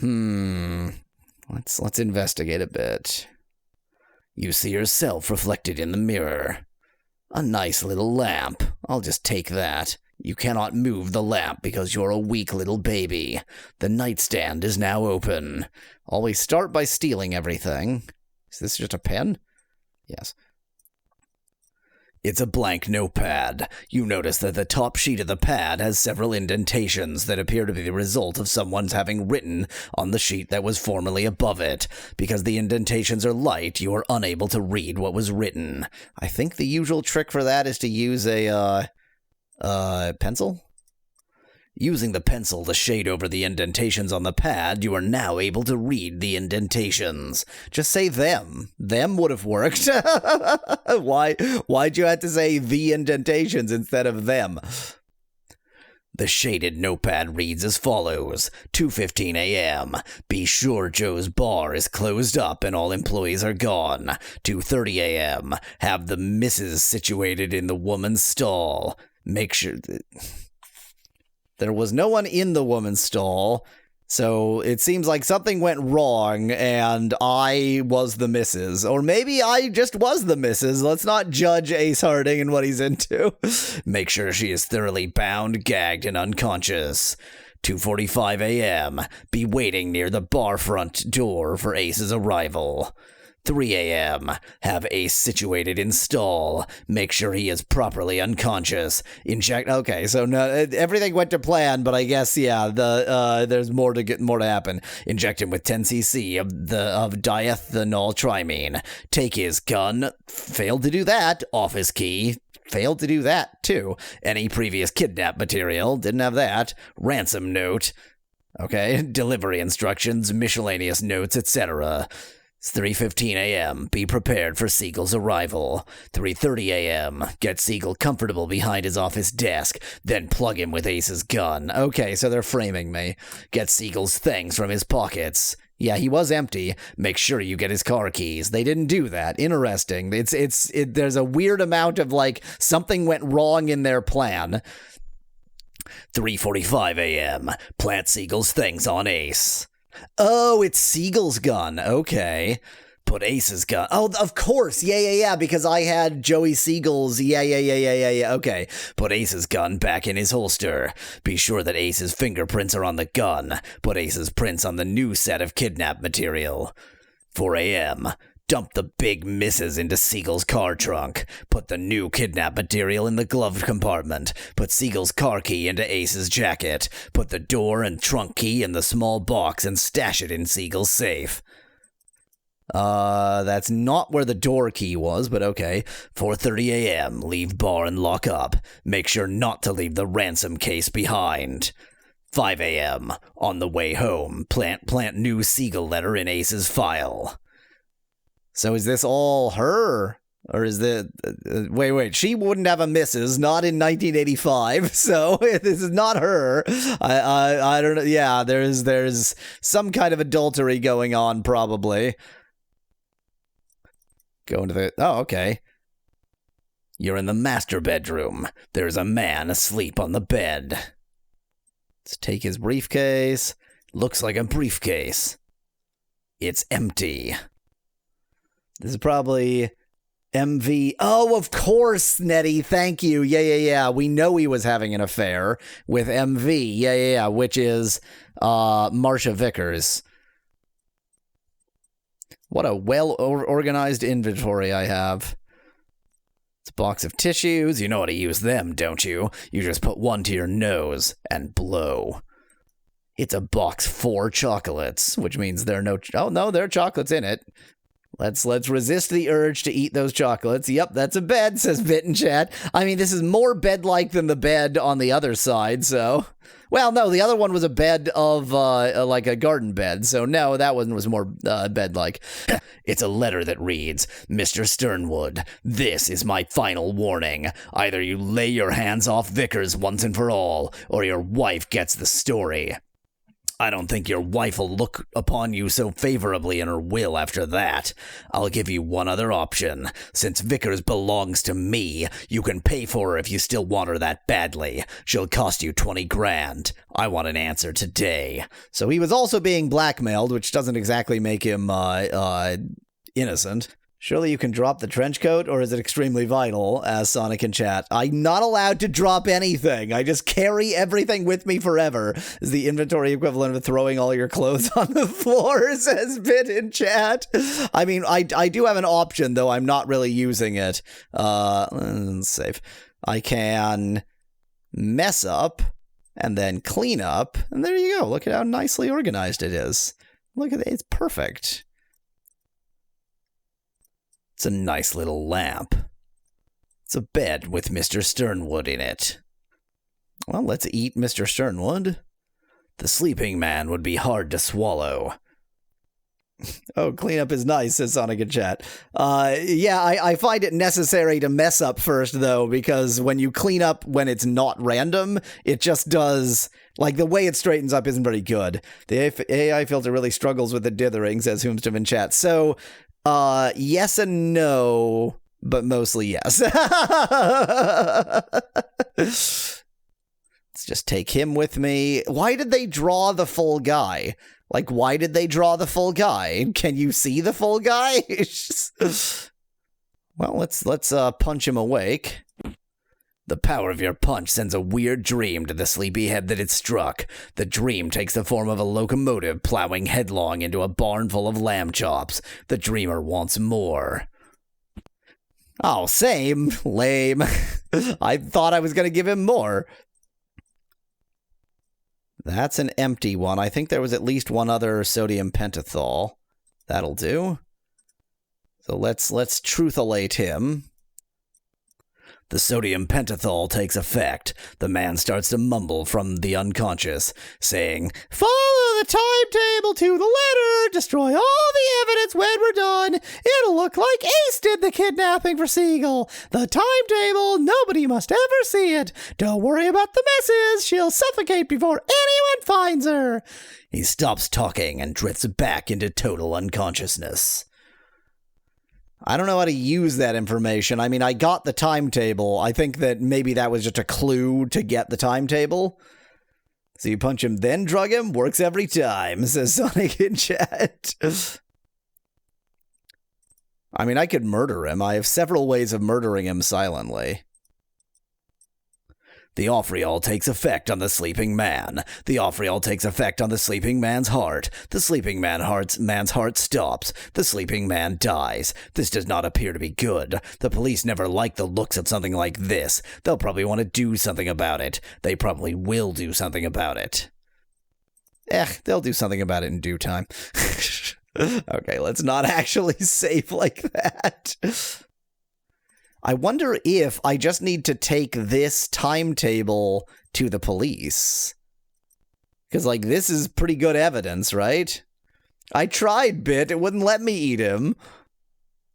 Let's investigate a bit. You see yourself reflected in the mirror. A nice little lamp. I'll just take that. You cannot move the lamp because you're a weak little baby. The nightstand is now open. Always start by stealing everything. Is this just a pen? Yes. It's a blank notepad. You notice that the top sheet of the pad has several indentations that appear to be the result of someone's having written on the sheet that was formerly above it. Because the indentations are light, you are unable to read what was written. I think the usual trick for that is to use a, pencil? Using the pencil to shade over the indentations on the pad, you are now able to read the indentations. Just say them. Them would have worked. Why'd you have to say the indentations instead of them? The shaded notepad reads as follows. 2:15 a.m. Be sure Joe's bar is closed up and all employees are gone. 2:30 a.m. Have the missus situated in the woman's stall. Make sure there was no one in the woman's stall, so it seems like something went wrong and I was the missus. Or maybe I just was the missus. Let's not judge Ace Harding and what he's into. Make sure she is thoroughly bound, gagged, and unconscious. 2:45 a.m. Be waiting near the bar front door for Ace's arrival. 3 a.m. Have Ace situated in stall. Make sure he is properly unconscious. Inject. Okay, so no, everything went to plan, but I guess yeah, there's more to happen. Inject him with 10 cc of diethanol-trimine. Take his gun. Failed to do that. Office key. Failed to do that too. Any previous kidnap material. Didn't have that. Ransom note. Okay. Delivery instructions, miscellaneous notes, etc. It's 3:15 a.m. Be prepared for Siegel's arrival. 3:30 a.m. Get Siegel comfortable behind his office desk, then plug him with Ace's gun. Okay, so they're framing me. Get Siegel's things from his pockets. Yeah, he was empty. Make sure you get his car keys. They didn't do that. Interesting. There's a weird amount of like something went wrong in their plan. 3:45 a.m. Plant Siegel's things on Ace. Oh, it's Siegel's gun. Okay. Put Ace's gun. Oh, of course. Yeah. Because I had Joey Siegel's. Yeah. Okay. Put Ace's gun back in his holster. Be sure that Ace's fingerprints are on the gun. Put Ace's prints on the new set of kidnap material. 4 a.m. Dump the big misses into Siegel's car trunk. Put the new kidnap material in the glove compartment. Put Siegel's car key into Ace's jacket. Put the door and trunk key in the small box and stash it in Siegel's safe. That's not where the door key was, but okay. 4:30 a.m. Leave bar and lock up. Make sure not to leave the ransom case behind. 5 a.m. On the way home, plant new Siegel letter in Ace's file. So is this all her? Or is the... wait, she wouldn't have a missus, not in 1985, so this is not her. I don't know, yeah, there's some kind of adultery going on, probably. Go into the... oh, okay. You're in the master bedroom. There's a man asleep on the bed. Let's take his briefcase. Looks like a briefcase. It's empty. This is probably MV. Oh, of course, Nettie. Thank you. Yeah. We know he was having an affair with MV. Yeah. Which is Marcia Vickers. What a well-organized inventory I have. It's a box of tissues. You know how to use them, don't you? You just put one to your nose and blow. It's a box for chocolates, which means there are no... oh, no, there are chocolates in it. Let's resist the urge to eat those chocolates. Yep, that's a bed, says Bit in chat. I mean, this is more bed-like than the bed on the other side, so... well, no, the other one was a bed of, like a garden bed, so no, that one was more bed-like. It's a letter that reads, Mr. Sternwood, this is my final warning. Either you lay your hands off Vickers once and for all, or your wife gets the story. I don't think your wife will look upon you so favorably in her will after that. I'll give you one other option. Since Vickers belongs to me, you can pay for her if you still want her that badly. She'll cost you 20 grand. I want an answer today. So he was also being blackmailed, which doesn't exactly make him, innocent. Surely you can drop the trench coat, or is it extremely vital? Asks Sonic in chat. I'm not allowed to drop anything. I just carry everything with me forever. Is the inventory equivalent of throwing all your clothes on the floor, says Bit in chat. I mean, I do have an option, though I'm not really using it. Let's save. I can mess up and then clean up. And there you go. Look at how nicely organized it is. Look at it. It's perfect. It's a nice little lamp. It's a bed with Mr. Sternwood in it. Well, let's eat Mr. Sternwood. The sleeping man would be hard to swallow. Oh, cleanup is nice, says Sonic in chat. Yeah, I find it necessary to mess up first, though, because when you clean up when it's not random, it just does... Like, the way it straightens up isn't very good. The AI filter really struggles with the dithering, says Whomstuff in chat. So... yes and no, but mostly yes. Let's just take him with me. Why did they draw the full guy? Like, why did they draw the full guy? Can you see the full guy? Well, let's punch him awake. The power of your punch sends a weird dream to the sleepy head that it struck. The dream takes the form of a locomotive plowing headlong into a barn full of lamb chops. The dreamer wants more. Oh, same. Lame. I thought I was going to give him more. That's an empty one. I think there was at least one other sodium pentothal. That'll do. So let's truthulate him. The sodium pentothal takes effect. The man starts to mumble from the unconscious, saying, "Follow the timetable to the letter. Destroy all the evidence when we're done. It'll look like Ace did the kidnapping for Siegel. The timetable, nobody must ever see it. Don't worry about the messes. She'll suffocate before anyone finds her." He stops talking and drifts back into total unconsciousness. I don't know how to use that information. I mean, I got the timetable. I think that maybe that was just a clue to get the timetable. So you punch him, then drug him? Works every time, says Sonic in chat. I mean, I could murder him. I have several ways of murdering him silently. The Offriol takes effect on the sleeping man. The Offriol takes effect on the sleeping man's heart. The sleeping man's heart stops. The sleeping man dies. This does not appear to be good. The police never like the looks of something like this. They'll probably want to do something about it. They probably will do something about it. They'll do something about it in due time. Okay, let's not actually save like that. I wonder if I just need to take this timetable to the police. Because, like, this is pretty good evidence, right? I tried, Bit. It wouldn't let me eat him.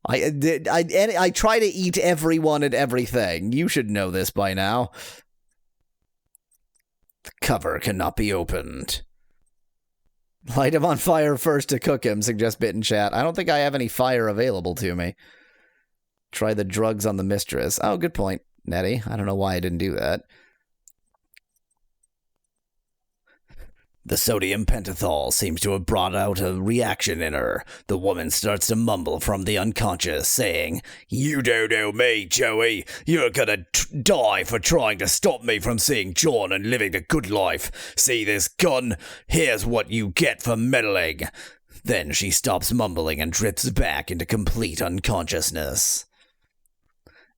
I try to eat everyone and everything. You should know this by now. The cover cannot be opened. Light him on fire first to cook him, suggests Bit in chat. I don't think I have any fire available to me. Try the drugs on the mistress. Oh, good point, Nettie. I don't know why I didn't do that. The sodium pentothal seems to have brought out a reaction in her. The woman starts to mumble from the unconscious, saying, "You don't know me, Joey. You're gonna die for trying to stop me from seeing John and living the good life. See this gun? Here's what you get for meddling." Then she stops mumbling and drifts back into complete unconsciousness.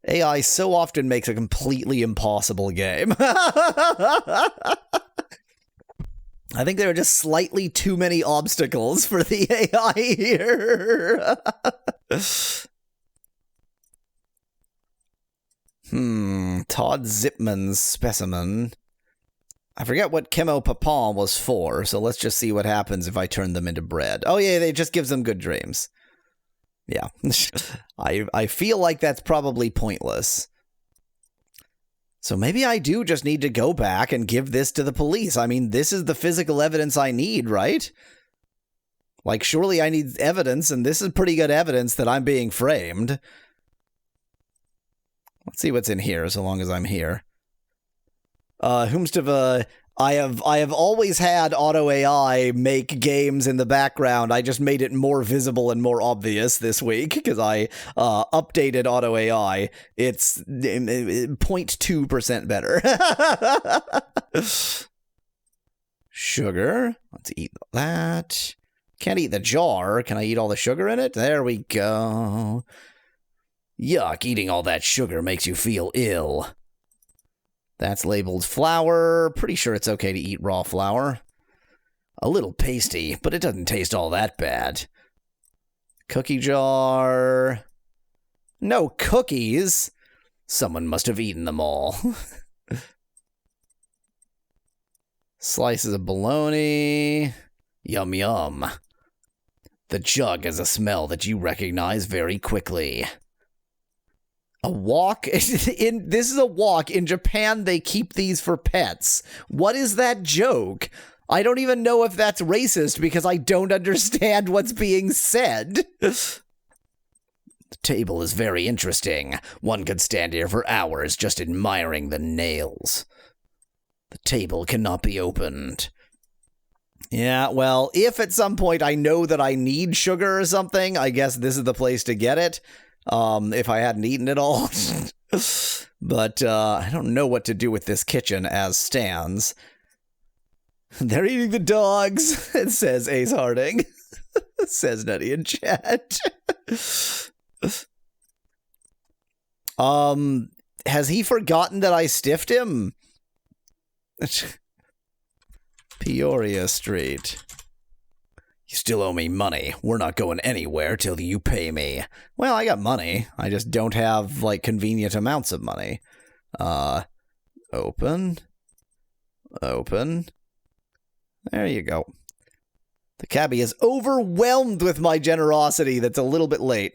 AI so often makes a completely impossible game. I think there are just slightly too many obstacles for the AI here. Todd Zipman's specimen. I forget what Chemo Papon was for, so let's just see what happens if I turn them into bread. Oh yeah, it just gives them good dreams. Yeah. I feel like that's probably pointless. So maybe I do just need to go back and give this to the police. I mean, this is the physical evidence I need, right? Like, surely I need evidence, and this is pretty good evidence that I'm being framed. Let's see what's in here, so long as I'm here. I have always had Auto AI make games in the background. I just made it more visible and more obvious this week because I updated Auto AI. It's 0.2% better. Sugar. Let's eat that. Can't eat the jar. Can I eat all the sugar in it? There we go. Yuck, eating all that sugar makes you feel ill. That's labeled flour. Pretty sure it's okay to eat raw flour. A little pasty, but it doesn't taste all that bad. Cookie jar. No cookies. Someone must have eaten them all. Slices of bologna. Yum yum. The jug has a smell that you recognize very quickly. A wok? This is a wok. In Japan, they keep these for pets. What is that joke? I don't even know if that's racist because I don't understand what's being said. The table is very interesting. One could stand here for hours just admiring the nails. The table cannot be opened. Yeah, well, if at some point I know that I need sugar or something, I guess this is the place to get it. If I hadn't eaten it all. But I don't know what to do with this kitchen as stands. They're eating the dogs, it says Ace Harding. Says Nutty in chat. Has he forgotten that I stiffed him? Peoria Street. You still owe me money. We're not going anywhere till you pay me. Well, I got money. I just don't have, like, convenient amounts of money. Open. Open. There you go. The cabbie is overwhelmed with my generosity. That's a little bit late.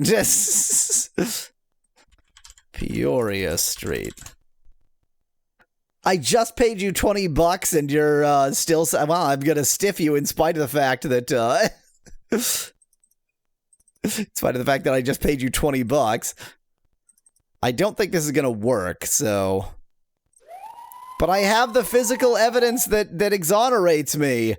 Peoria Street. I just paid you $20 and you're still... Well, I'm going to stiff you in spite of the fact that... in spite of the fact that I just paid you $20. I don't think this is going to work, so... But I have the physical evidence that exonerates me.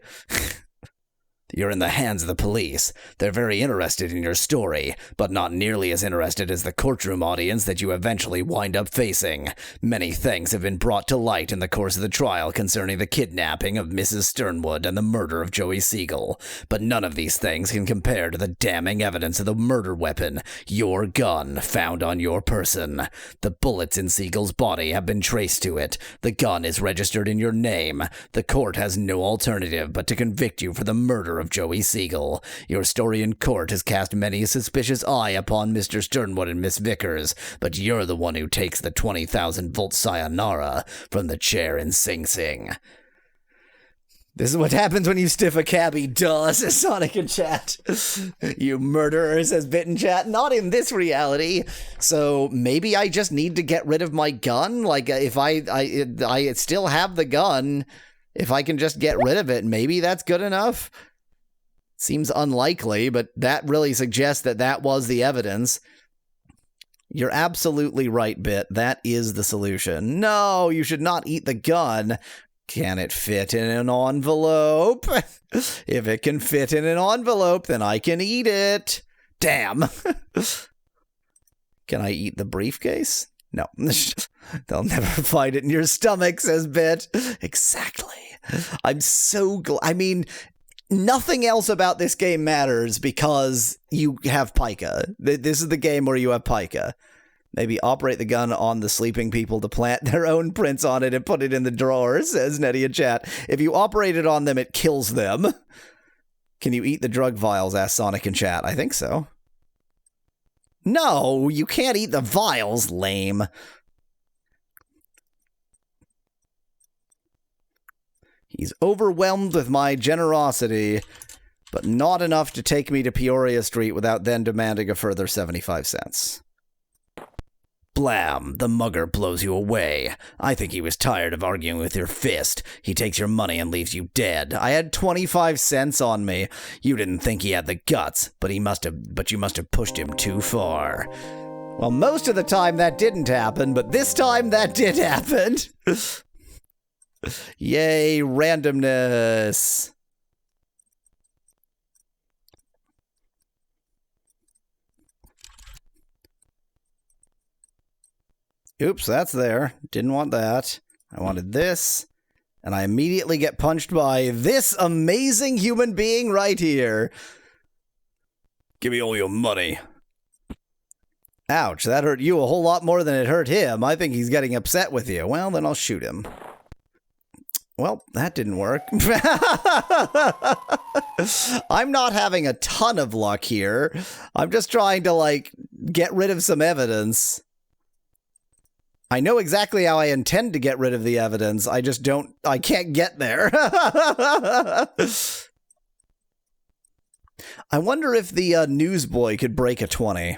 You're in the hands of the police. They're very interested in your story, but not nearly as interested as the courtroom audience that you eventually wind up facing. Many things have been brought to light in the course of the trial concerning the kidnapping of Mrs. Sternwood and the murder of Joey Siegel, but none of these things can compare to the damning evidence of the murder weapon, your gun, found on your person. The bullets in Siegel's body have been traced to it. The gun is registered in your name. The court has no alternative but to convict you for the murder of Joey Siegel. Your story in court has cast many a suspicious eye upon Mr. Sternwood and Miss Vickers, but you're the one who takes the 20,000-volt sayonara from the chair in Sing Sing. This is what happens when you stiff a cabbie, duh, says Sonic in chat. You murderer, says Bit in chat. Not in this reality. So maybe I just need to get rid of my gun? Like, if I still have the gun, if I can just get rid of it, maybe that's good enough? Seems unlikely, but that really suggests that that was the evidence. You're absolutely right, Bit. That is the solution. No, you should not eat the gun. Can it fit in an envelope? If it can fit in an envelope, then I can eat it. Damn. Can I eat the briefcase? No. They'll never find it in your stomach, says Bit. Exactly. I'm so glad. I mean... Nothing else about this game matters because you have pica. This is the game where you have pica. Maybe operate the gun on the sleeping people to plant their own prints on it and put it in the drawer, says Nettie in chat. If you operate it on them, it kills them. Can you eat the drug vials, asks Sonic in chat. I think so. No, you can't eat the vials, lame. He's overwhelmed with my generosity, but not enough to take me to Peoria Street without then demanding a further 75 cents. Blam! The mugger blows you away. I think he was tired of arguing with your fist. He takes your money and leaves you dead. I had 25 cents on me. You didn't think he had the guts, but you must have pushed him too far. Well, most of the time that didn't happen, but this time that did happen. Yay, randomness. Oops, that's there. Didn't want that. I wanted this. And I immediately get punched by this amazing human being right here. Give me all your money. Ouch, that hurt you a whole lot more than it hurt him. I think he's getting upset with you. Well, then I'll shoot him. Well, that didn't work. I'm not having a ton of luck here. I'm just trying to, like, get rid of some evidence. I know exactly how I intend to get rid of the evidence. I just don't... I can't get there. I wonder if the newsboy could break a 20.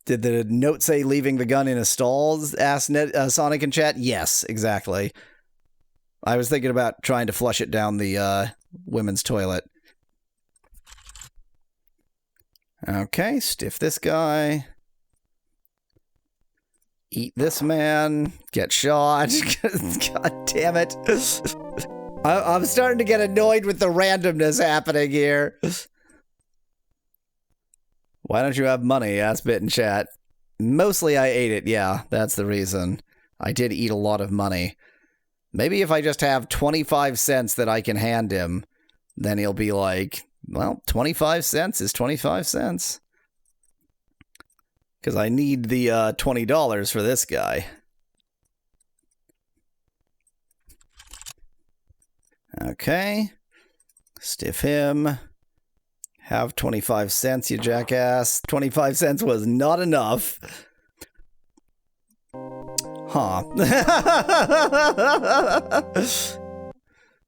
Did the note say leaving the gun in a stall? Asked Sonic in chat. Yes, exactly. I was thinking about trying to flush it down the women's toilet. Okay, stiff this guy. Eat this man. Get shot. God damn it. I'm starting to get annoyed with the randomness happening here. Why don't you have money? Asked Bit in chat. Mostly I ate it, yeah. That's the reason. I did eat a lot of money. Maybe if I just have 25 cents that I can hand him, then he'll be like, well, 25 cents is 25 cents. Because I need the $20 for this guy. Okay. Stiff him. Have 25 cents, you jackass. 25 cents was not enough. Huh.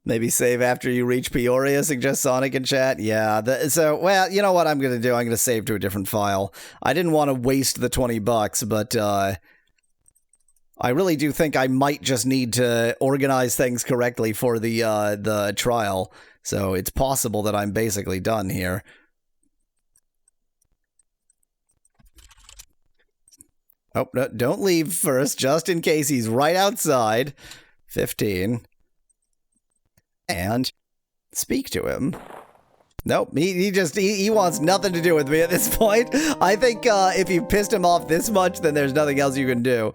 Maybe save after you reach Peoria, suggests Sonic in chat. Yeah, so, well, you know what I'm going to do? I'm going to save to a different file. I didn't want to waste the $20, but I really do think I might just need to organize things correctly for the trial. So it's possible that I'm basically done here. Oh, no, don't leave first, just in case he's right outside. 15. And speak to him. Nope, he wants nothing to do with me at this point. I think if you pissed him off this much, then there's nothing else you can do.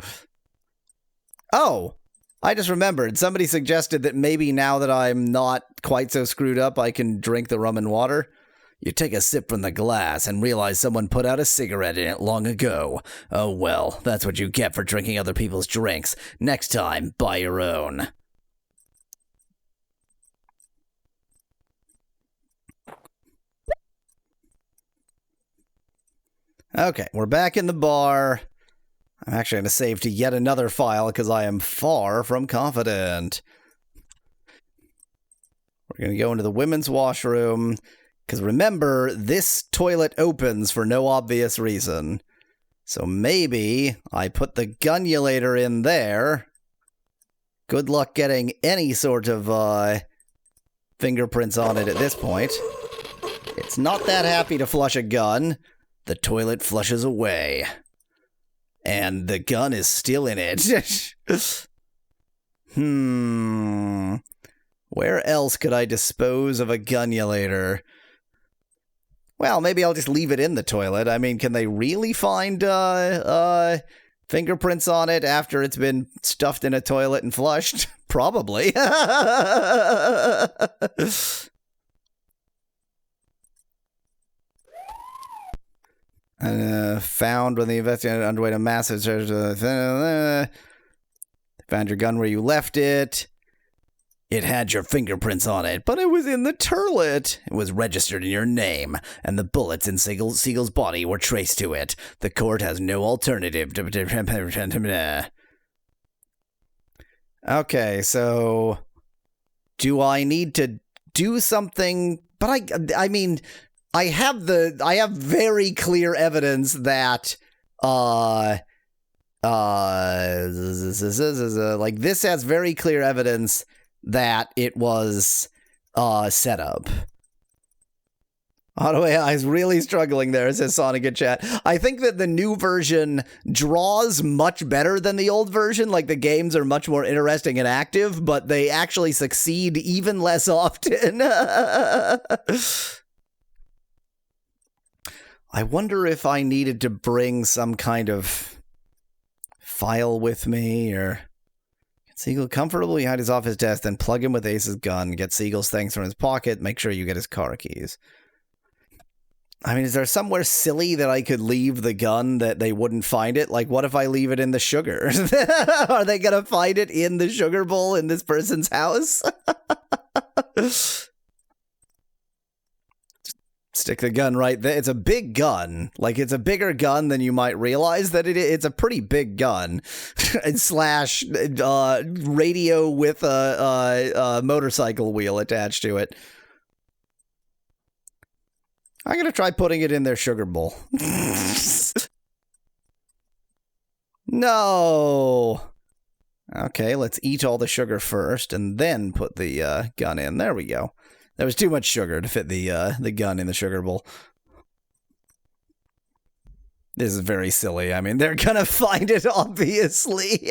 Oh, I just remembered. Somebody suggested that maybe now that I'm not quite so screwed up, I can drink the rum and water. You take a sip from the glass and realize someone put out a cigarette in it long ago. Oh well, that's what you get for drinking other people's drinks. Next time, buy your own. Okay, we're back in the bar. I'm actually going to save to yet another file because I am far from confident. We're going to go into the women's washroom because remember, this toilet opens for no obvious reason. So maybe I put the gunulator in there. Good luck getting any sort of fingerprints on it at this point. It's not that happy to flush a gun. The toilet flushes away. And the gun is still in it. Where else could I dispose of a gunulator? Well, maybe I'll just leave it in the toilet. I mean, can they really find fingerprints on it after it's been stuffed in a toilet and flushed? Probably. Found when the investigator underwent a massive search. Found your gun where you left it. It had your fingerprints on it, but it was in the toilet. It was registered in your name, and the bullets in Siegel's body were traced to it. The court has no alternative to... Okay, so... Do I need to do something? But I mean... I have very clear evidence that Like, this has very clear evidence that it was set up. Auto AI is really struggling there, says Sonic in chat. I think that the new version draws much better than the old version. Like, the games are much more interesting and active, but they actually succeed even less often. I wonder if I needed to bring some kind of file with me, or get Siegel comfortably behind his office desk, then plug him with Ace's gun, get Siegel's things from his pocket, make sure you get his car keys. I mean, is there somewhere silly that I could leave the gun that they wouldn't find it? Like, what if I leave it in the sugar? Are they going to find it in the sugar bowl in this person's house? Stick the gun right there. It's a big gun. Like, it's a bigger gun than you might realize that it's a pretty big gun. Slash radio with a motorcycle wheel attached to it. I'm going to try putting it in their sugar bowl. No. Okay, let's eat all the sugar first and then put the gun in. There we go. There was too much sugar to fit the gun in the sugar bowl. This is very silly. I mean, they're going to find it, obviously.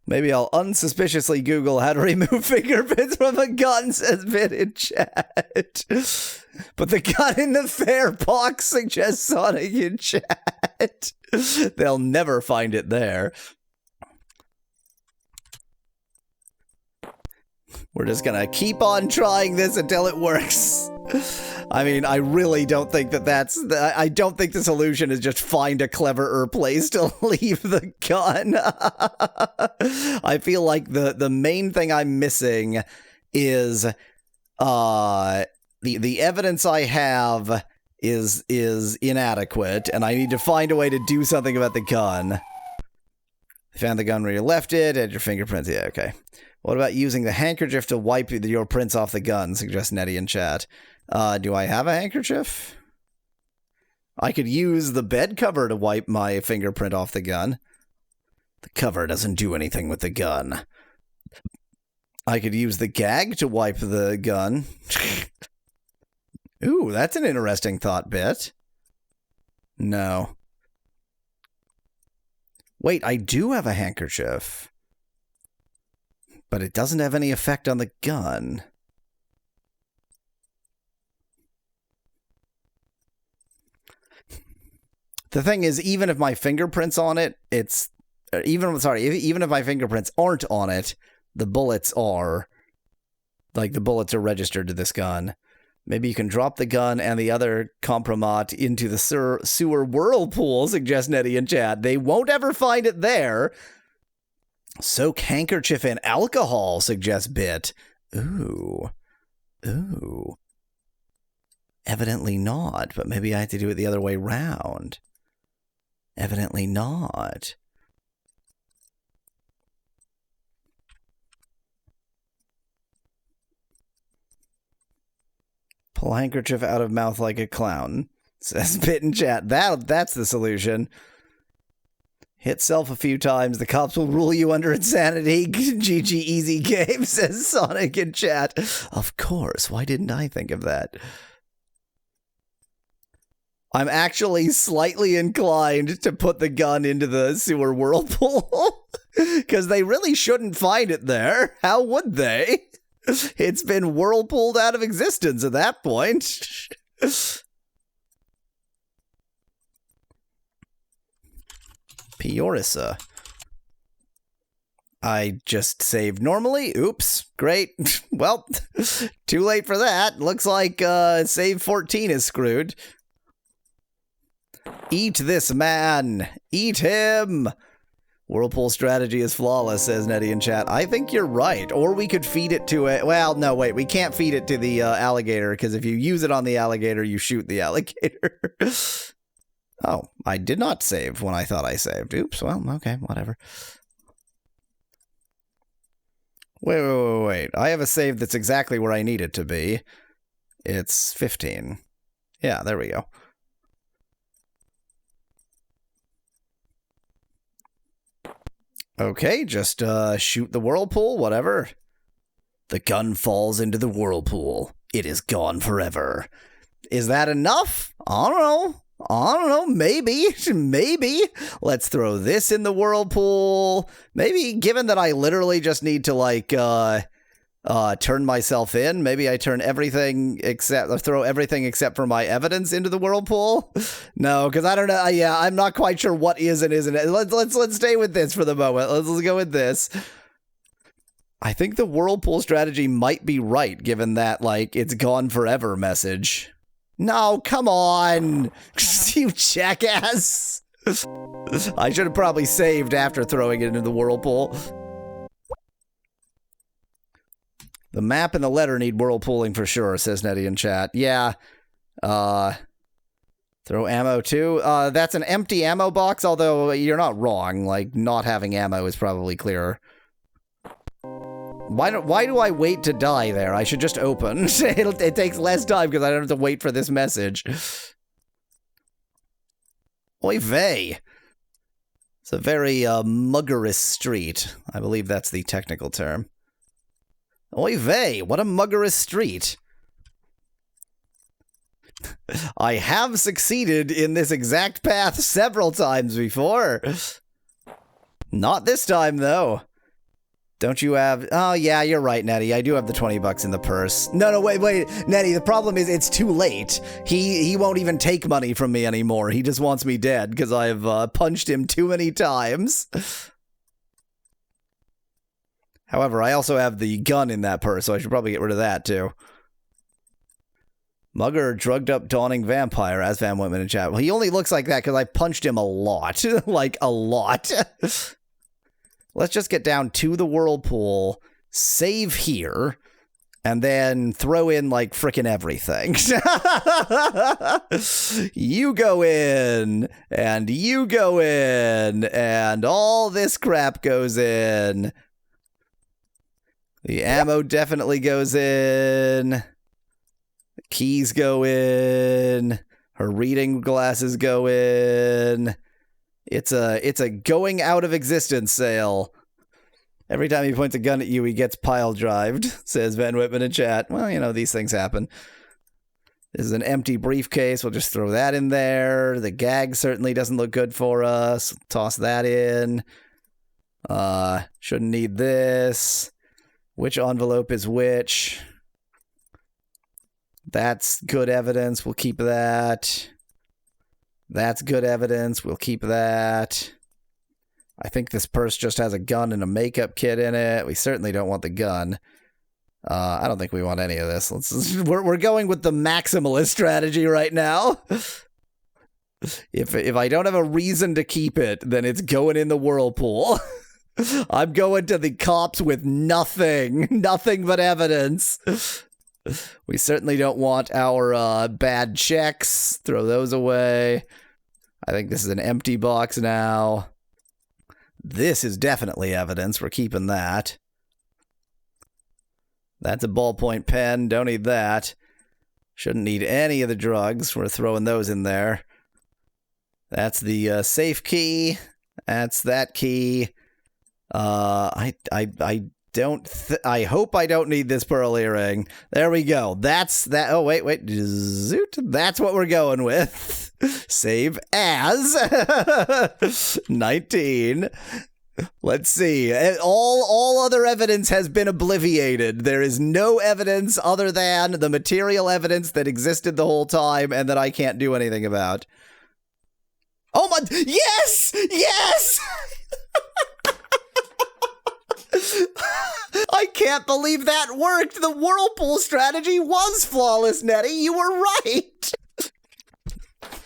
Maybe I'll unsuspiciously Google how to remove fingerprints from a gun, says Bit in chat. But the gun in the fair box, suggests Sonic in chat. They'll never find it there. We're just gonna keep on trying this until it works. I mean, I really don't think I don't think the solution is just find a cleverer place to leave the gun. I feel like the main thing I'm missing is the evidence I have is inadequate, and I need to find a way to do something about the gun. Found the gun where you left it, and your fingerprints. Yeah, okay. What about using the handkerchief to wipe your prints off the gun, suggests Nettie in chat. Do I have a handkerchief? I could use the bed cover to wipe my fingerprint off the gun. The cover doesn't do anything with the gun. I could use the gag to wipe the gun. Ooh, that's an interesting thought bit. No. Wait, I do have a handkerchief. But it doesn't have any effect on the gun. The thing is, even if my fingerprints on it, even if my fingerprints aren't on it, the bullets are. Like, the bullets are registered to this gun. Maybe you can drop the gun and the other compromat into the sewer whirlpool, suggests Nettie in chat. They won't ever find it there. Soak handkerchief in alcohol, suggests Bit. Ooh. Ooh. Evidently not, but maybe I have to do it the other way round. Evidently not. Pull handkerchief out of mouth like a clown, says Bit in chat. That's the solution. Hit self a few times, the cops will rule you under insanity. GG easy game, says Sonic in chat. Of course, why didn't I think of that? I'm actually slightly inclined to put the gun into the sewer whirlpool. Because they really shouldn't find it there. How would they? It's been whirlpooled out of existence at that point. Peorissa. I just saved normally. Oops. Great. Well, too late for that. Looks like save 14 is screwed. Eat this man. Eat him. Whirlpool strategy is flawless, says Nettie in chat. I think you're right. Or we could feed it to it. Well, no, wait. We can't feed it to the alligator, because if you use it on the alligator, you shoot the alligator. Oh, I did not save when I thought I saved. Oops, well, okay, whatever. Wait. I have a save that's exactly where I need it to be. It's 15. Yeah, there we go. Okay, just shoot the whirlpool, whatever. The gun falls into the whirlpool. It is gone forever. Is that enough? I don't know. Maybe. Let's throw this in the whirlpool. Maybe, given that I literally just need to, like, turn myself in, maybe I turn everything throw everything except for my evidence into the whirlpool. No, because I don't know. Yeah, I'm not quite sure what is and isn't. Let's stay with this for the moment. Let's go with this. I think the whirlpool strategy might be right, given that, like, it's gone forever message. No, come on, you jackass. I should have probably saved after throwing it into the whirlpool. The map and the letter need whirlpooling for sure, says Nettie in chat. Yeah. Throw ammo too. That's an empty ammo box, although you're not wrong. Like, not having ammo is probably clearer. Why do I wait to die there? I should just open. It takes less time because I don't have to wait for this message. Oy vey. It's a very muggerous street. I believe that's the technical term. Oy vey, what a muggerous street. I have succeeded in this exact path several times before. Not this time, though. Don't you have... Oh, yeah, you're right, Nettie. I do have the 20 bucks in the purse. No, wait. Nettie, the problem is it's too late. He won't even take money from me anymore. He just wants me dead because I've punched him too many times. However, I also have the gun in that purse, so I should probably get rid of that, too. Mugger, drugged up dawning vampire, as Van Whitman in chat. Well, he only looks like that because I punched him a lot. Like, a lot. Let's just get down to the whirlpool, save here, and then throw in, like, frickin' everything. You go in, and you go in, and all this crap goes in. The ammo definitely goes in. The keys go in. Her reading glasses go in. It's a going out of existence sale. Every time he points a gun at you, he gets pile-drived, says Van Whitman in chat. Well, you know, these things happen. This is an empty briefcase. We'll just throw that in there. The gag certainly doesn't look good for us. Toss that in. Shouldn't need this. Which envelope is which? That's good evidence. We'll keep that. That's good evidence. We'll keep that. I think this purse just has a gun and a makeup kit in it. We certainly don't want the gun. I don't think we want any of this. We're going with the maximalist strategy right now. If I don't have a reason to keep it, then it's going in the whirlpool. I'm going to the cops with nothing but evidence. We certainly don't want our bad checks. Throw those away. I think this is an empty box now. This is definitely evidence. We're keeping that. That's a ballpoint pen. Don't need that. Shouldn't need any of the drugs. We're throwing those in there. That's the safe key. That's that key. I hope I don't need this pearl earring. There we go. That's that. Oh, wait. Zoot. That's what we're going with. Save as 19. Let's see. All other evidence has been obliviated. There is no evidence other than the material evidence that existed the whole time and that I can't do anything about. Oh my... Yes! Yes! I can't believe that worked. The whirlpool strategy was flawless, Nettie. You were right.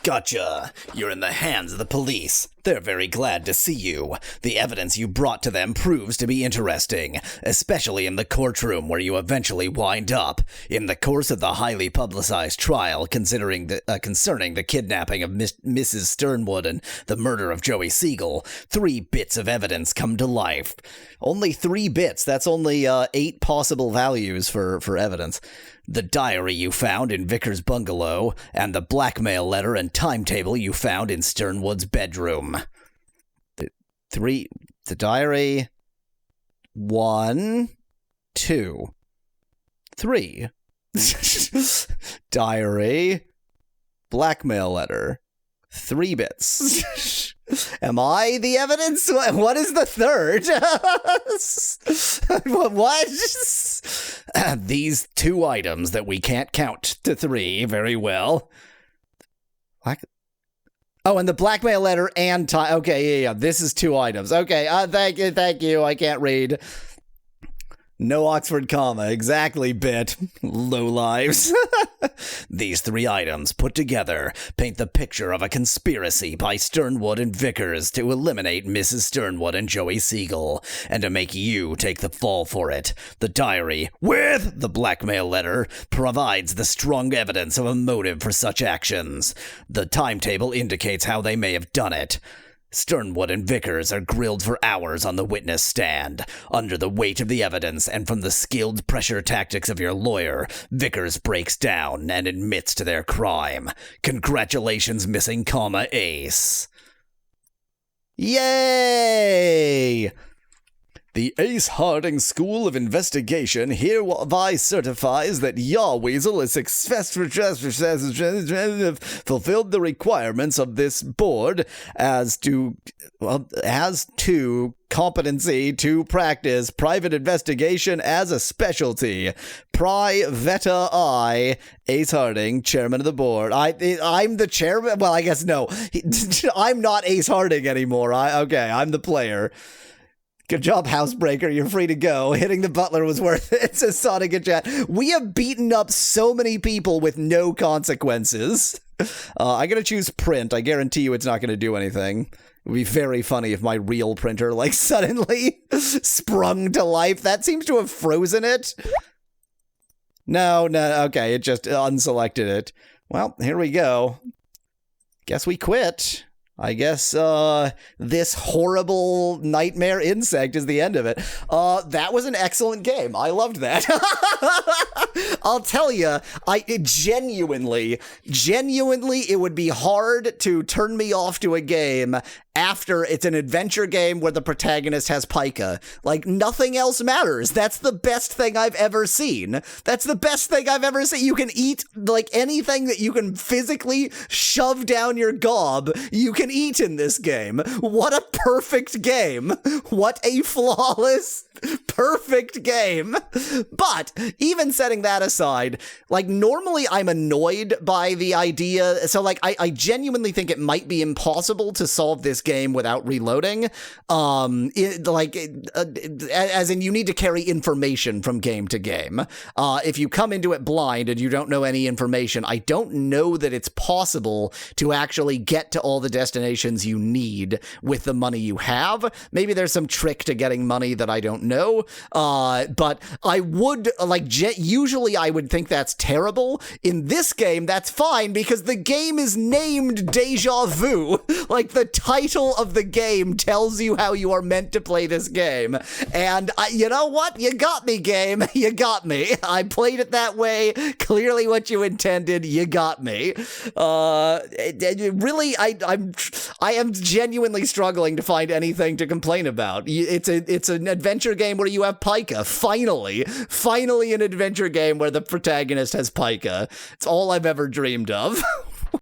Gotcha. You're in the hands of the police. They're very glad to see you. The evidence you brought to them proves to be interesting, especially in the courtroom where you eventually wind up. In the course of the highly publicized trial concerning the kidnapping of Mrs. Sternwood and the murder of Joey Siegel, 3 bits of evidence come to life. Only 3 bits. That's only 8 possible values for evidence. The diary you found in Vickers' bungalow, and the blackmail letter and timetable you found in Sternwood's bedroom. 3. The diary. 1, 2, 3. Diary. Blackmail letter. 3 bits. Am I the evidence? What is the third? What? These 2 items that we can't count to 3 very well. Oh, and the blackmail letter and time. Okay, yeah. This is 2 items. Okay, thank you. I can't read. No Oxford comma. Exactly, bit. Low lives. These 3 items put together paint the picture of a conspiracy by Sternwood and Vickers to eliminate Mrs. Sternwood and Joey Siegel, and to make you take the fall for it. The diary, with the blackmail letter, provides the strong evidence of a motive for such actions. The timetable indicates how they may have done it. Sternwood and Vickers are grilled for hours on the witness stand. Under the weight of the evidence and from the skilled pressure tactics of your lawyer, Vickers breaks down and admits to their crime. Congratulations, missing comma ace. Yay! The Ace Harding School of Investigation hereby certifies that Yahweasel has successfully fulfilled the requirements of this board as to competency to practice private investigation as a specialty. Priveta I, Ace Harding, chairman of the board. I'm the chairman? Well, I guess no. I'm not Ace Harding anymore. I'm the player. Good job, Housebreaker. You're free to go. Hitting the butler was worth it, says Sonic in chat. We have beaten up so many people with no consequences. I'm going to choose print. I guarantee you it's not going to do anything. It would be very funny if my real printer, suddenly sprung to life. That seems to have frozen it. No, okay, it just unselected it. Well, here we go. Guess we quit. I guess this horrible nightmare insect is the end of it. That was an excellent game. I loved that. I'll tell you, genuinely, it would be hard to turn me off to a game after it's an adventure game where the protagonist has pica. Nothing else matters. That's the best thing I've ever seen. You can eat, anything that you can physically shove down your gob, you can eat in this game. What a perfect game. What a flawless, perfect game. But even setting that aside, normally I'm annoyed by the idea. So I genuinely think it might be impossible to solve this game without reloading. As in you need to carry information from game to game. If you come into it blind and you don't know any information, I don't know that it's possible to actually get to all the destinations you need with the money you have. Maybe there's some trick to getting money that I don't know. But I would, usually I would think that's terrible. In this game, that's fine because the game is named Deja Vu. The title of the game tells you how you are meant to play this game. And you know what? You got me, game. You got me. I played it that way. Clearly what you intended. You got me. Really, I am genuinely struggling to find anything to complain about. It's an adventure game where you have pica. Finally an adventure game where the protagonist has pica. It's all I've ever dreamed of.